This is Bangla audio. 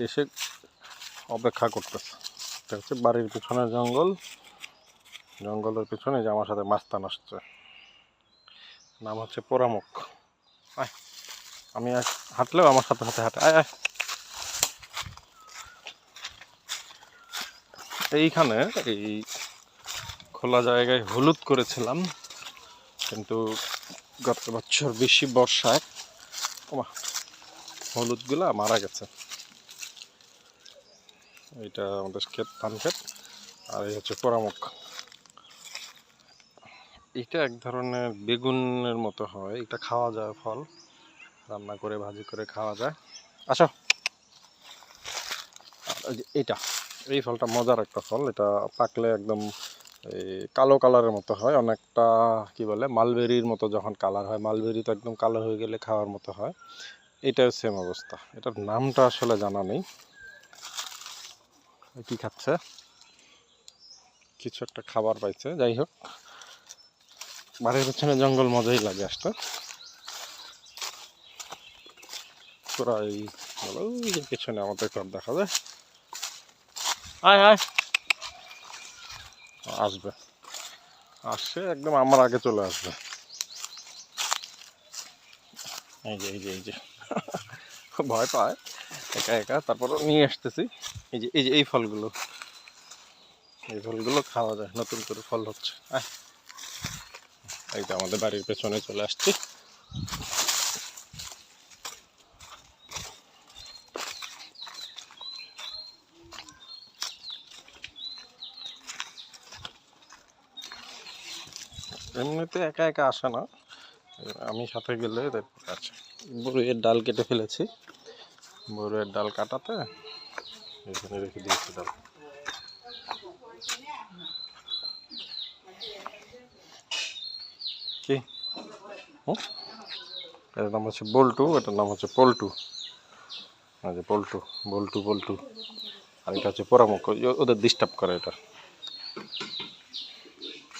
এসে অপেক্ষা করতেছে। এটা হচ্ছে বাড়ির পিছনে জঙ্গল, জঙ্গলের পিছনে যে আমার সাথে মাস্তান আসছে, নাম হচ্ছে পোড়ামুখ। আমি হাঁটলেও আমার সাথে সাথে হাঁটে। এইখানে এই খোলা জায়গায় হলুদ করেছিলাম, কিন্তু গত বছর বেশি বর্ষায় হলুদগুলা মারা গেছে। এটা আমাদের ক্ষেত, ধান ক্ষেত। আর এই হচ্ছে পোড়ামুখ। এটা এক ধরনের বেগুনের মতো হয়, এটা খাওয়া যায় ফল, রান্না করে ভাজি করে খাওয়া যায়। আসো, এটা এই ফলটা মজার একটা ফল। এটা পাকলে একদম এই কালো কালারের মতো হয়, অনেকটা কি বলে মালবেরির মতো যখন কালার হয়। মালবেরি তো একদম কালো হয়ে গেলে খাওয়ার মতো হয়, এটাও সেম অবস্থা। এটার নামটা আসলে জানা নেই। কি খাচ্ছে, কিছু একটা খাবার পাইছে। যাই হোক, বাড়ির পেছনে জঙ্গল মজাই লাগে আসতে। তোরা এই বলো ওই যে পেছনে আমাদের ঘর দেখা যায়। আসবে, আসছে একদম আমার আগে চলে আসবে। এই যে ভয় পায় একা একা, তারপরও নিয়ে আসতেছি। এই ফলগুলো, এই ফলগুলো খাওয়া যায়, নতুন করে ফল হচ্ছে। এই যে আমাদের বাড়ির পেছনে চলে আসছি। এমনিতে একা একা আসে না, আমি সাথে গেলে আচ্ছা। বড়ুইয়ের ডাল কেটে ফেলেছি, বড়ুইয়ের ডাল কাটাতে এখানে রেখে দিয়েছি ডাল। কি এটার নাম হচ্ছে বল্টু, এটার নাম হচ্ছে পল্টু। পল্টু, বল্টু বল্টু। আর এটা হচ্ছে পোড়ামুখ, ওদের ডিস্টার্ব করে এটা।